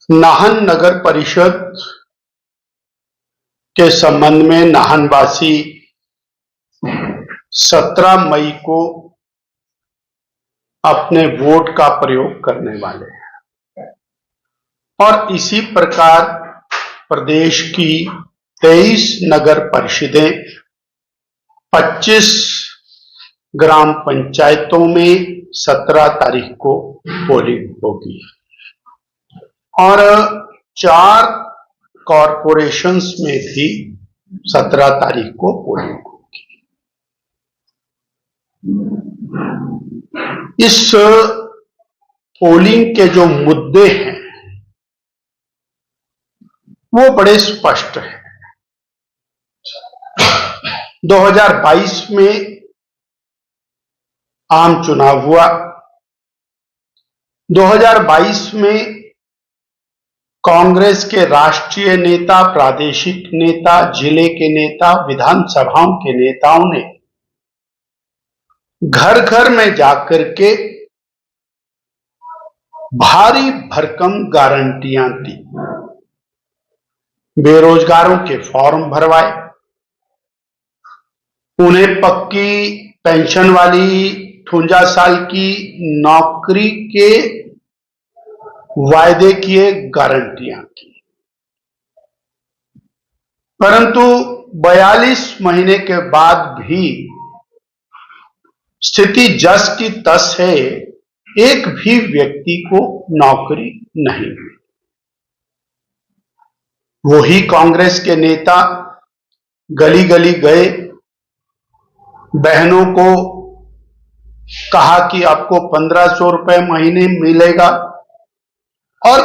नाहन नगर परिषद के संबंध में नाहनवासी 17 मई को अपने वोट का प्रयोग करने वाले हैं और इसी प्रकार प्रदेश की 23 नगर परिषदें 25 ग्राम पंचायतों में 17 तारीख को पोलिंग होगी और 4 कॉरपोरेशंस में भी 17 तारीख को पोलिंग होगी। इस पोलिंग के जो मुद्दे हैं वो बड़े स्पष्ट हैं। 2022 में आम चुनाव हुआ। 2022 में कांग्रेस के राष्ट्रीय नेता, प्रादेशिक नेता, जिले के नेता, विधानसभाओं के नेताओं ने घर घर में जाकर के भारी भरकम गारंटियां दी। बेरोजगारों के फॉर्म भरवाए, उन्हें पक्की पेंशन वाली 58 साल की नौकरी के वायदे किए, गारंटियां की। परंतु 42 महीने के बाद भी स्थिति जस की तस है, एक भी व्यक्ति को नौकरी नहीं मिली। वही कांग्रेस के नेता गली गली गए, बहनों को कहा कि आपको 1500 रुपए महीने मिलेगा और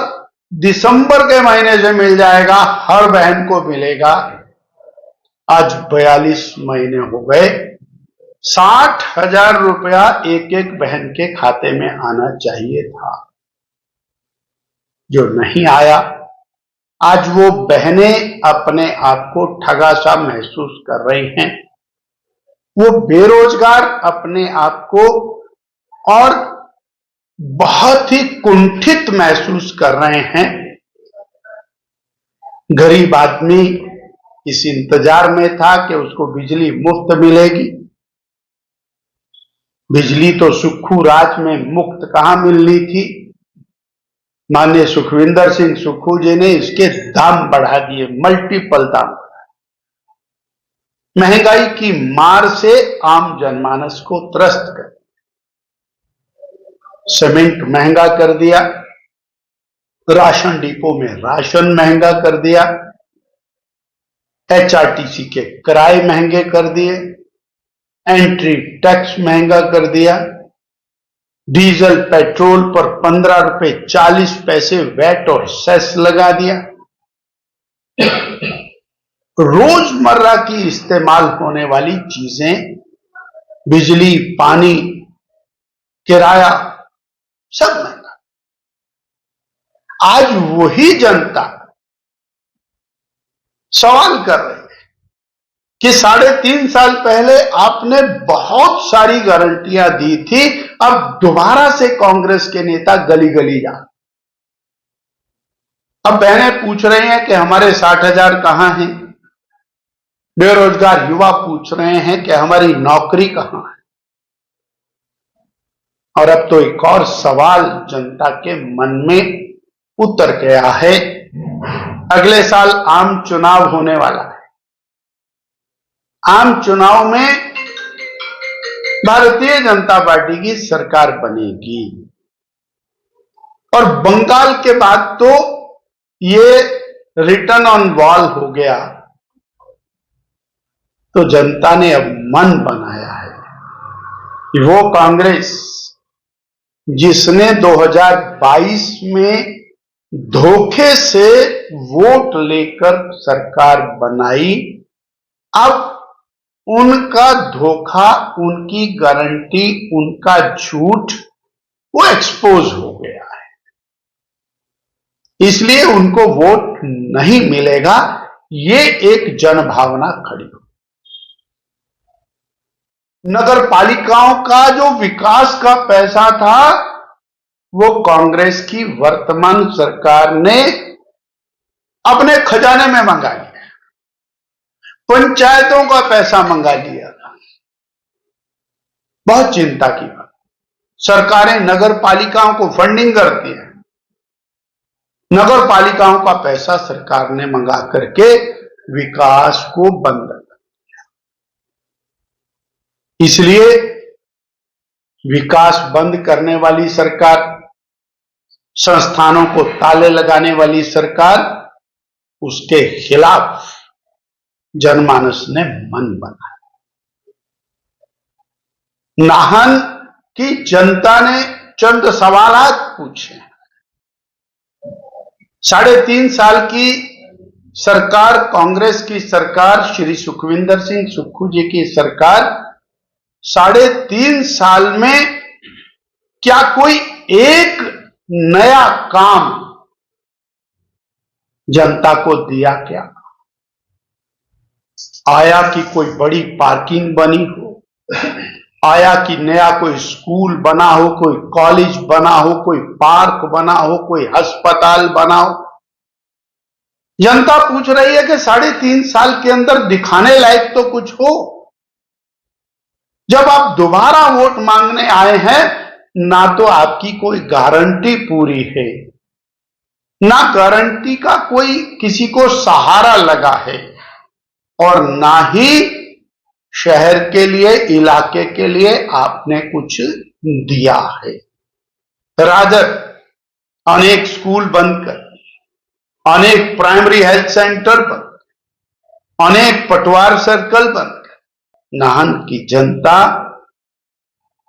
दिसंबर के महीने से मिल जाएगा, हर बहन को मिलेगा। आज 42 महीने हो गए, 60,000 रुपया एक एक बहन के खाते में आना चाहिए था, जो नहीं आया। आज वो बहनें अपने आप को ठगा सा महसूस कर रही हैं। वो बेरोजगार अपने आप को और बहुत ही कुंठित महसूस कर रहे हैं। गरीब आदमी इस इंतजार में था कि उसको बिजली मुफ्त मिलेगी। बिजली तो सुक्खू राज में मुफ्त कहां मिलनी थी। माननीय सुखविंदर सिंह सुक्खू जी ने इसके दाम बढ़ा दिए, मल्टीपल दाम। महंगाई की मार से आम जनमानस को त्रस्त कर, सीमेंट महंगा कर दिया, राशन डिपो में राशन महंगा कर दिया, एचआरटीसी के किराए महंगे कर दिए, एंट्री टैक्स महंगा कर दिया, डीजल पेट्रोल पर 15 रुपए 40 पैसे वैट और सेस लगा दिया। रोजमर्रा की इस्तेमाल होने वाली चीजें, बिजली, पानी, किराया, सब महंगा। आज वही जनता सवाल कर रही है कि 3.5 साल पहले आपने बहुत सारी गारंटियां दी थी, अब दोबारा से कांग्रेस के नेता गली गली जा। अब बहनें पूछ रही हैं कि हमारे 60,000 कहां हैं। बेरोजगार युवा पूछ रहे हैं कि हमारी नौकरी कहां है। और अब तो एक और सवाल जनता के मन में उतर गया है। अगले साल आम चुनाव होने वाला है। आम चुनाव में भारतीय जनता पार्टी की सरकार बनेगी और बंगाल के बाद तो ये रिटर्न ऑन वॉल हो गया। तो जनता ने अब मन बनाया है कि वो कांग्रेस जिसने 2022 में धोखे से वोट लेकर सरकार बनाई, अब उनका धोखा, उनकी गारंटी, उनका झूठ वो एक्सपोज हो गया है। इसलिए उनको वोट नहीं मिलेगा। ये एक जनभावना खड़ी हो। नगर पालिकाओं का जो विकास का पैसा था वो कांग्रेस की वर्तमान सरकार ने अपने खजाने में मंगा लिया, पंचायतों का पैसा मंगा लिया। बहुत चिंता की बात। सरकारें नगर पालिकाओं को फंडिंग करती है, नगर पालिकाओं का पैसा सरकार ने मंगा करके विकास को बंद कर दिया। इसलिए विकास बंद करने वाली सरकार, संस्थानों को ताले लगाने वाली सरकार, उसके खिलाफ जनमानस ने मन बनाया। नाहन की जनता ने चंद सवाल पूछे। 3.5 साल की सरकार, कांग्रेस की सरकार, श्री सुखविंदर सिंह सुक्खू जी की सरकार, 3.5 साल में क्या कोई एक नया काम जनता को दिया क्या? आया कि कोई बड़ी पार्किंग बनी हो, आया कि नया कोई स्कूल बना हो, कोई कॉलेज बना हो, कोई पार्क बना हो, कोई अस्पताल बना हो? जनता पूछ रही है कि 3.5 साल के अंदर दिखाने लायक तो कुछ हो। जब आप दोबारा वोट मांगने आए हैं, ना तो आपकी कोई गारंटी पूरी है, ना गारंटी का कोई किसी को सहारा लगा है, और ना ही शहर के लिए, इलाके के लिए आपने कुछ दिया है। रादर अनेक स्कूल बंद कर, अनेक प्राइमरी हेल्थ सेंटर बंद, अनेक पटवार सर्कल बंद कर, नाहन की जनता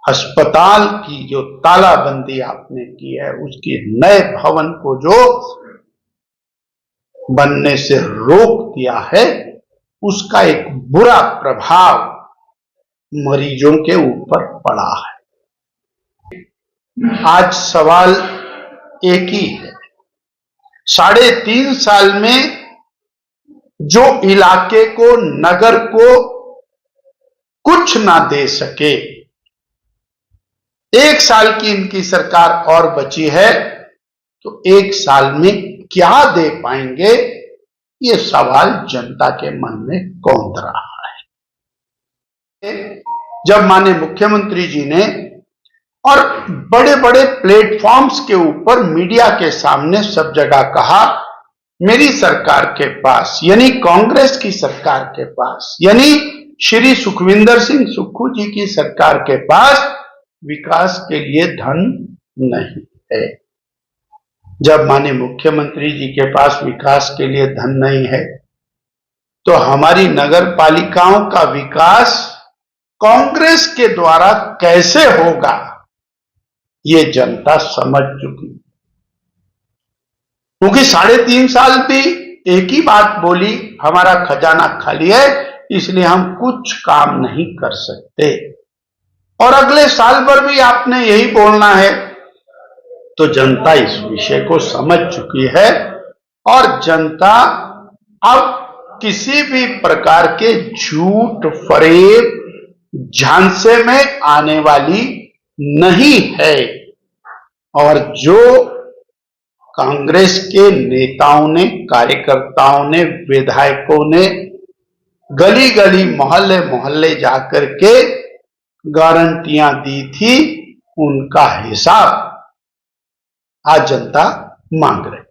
अस्पताल की जो तालाबंदी आपने की है, उसकी नए भवन को जो बनने से रोक दिया है, उसका एक बुरा प्रभाव मरीजों के ऊपर पड़ा है। आज सवाल एक ही है, 3.5 साल में जो इलाके को, नगर को कुछ ना दे सके, 1 साल की इनकी सरकार और बची है, तो 1 साल में क्या दे पाएंगे, ये सवाल जनता के मन में कौंध रहा है। जब माननीय मुख्यमंत्री जी ने और बड़े बड़े प्लेटफॉर्म्स के ऊपर मीडिया के सामने सब जगह कहा, मेरी सरकार के पास, यानी कांग्रेस की सरकार के पास, यानी श्री सुखविंदर सिंह सुक्खू जी की सरकार के पास विकास के लिए धन नहीं है। जब माननीय मुख्यमंत्री जी के पास विकास के लिए धन नहीं है, तो हमारी नगर पालिकाओं का विकास कांग्रेस के द्वारा कैसे होगा, ये जनता समझ चुकी। क्योंकि 3.5 साल भी एक ही बात बोली, हमारा खजाना खाली है, इसलिए हम कुछ काम नहीं कर सकते, और अगले साल भर भी आपने यही बोलना है, तो जनता इस विषय को समझ चुकी है। और जनता अब किसी भी प्रकार के झूठ, फरेब, झांसे में आने वाली नहीं है। और जो कांग्रेस के नेताओं ने, कार्यकर्ताओं ने, विधायकों ने गली गली, मोहल्ले मोहल्ले जाकर के गारंटियां दी थी, उनका हिसाब आज जनता मांग रही।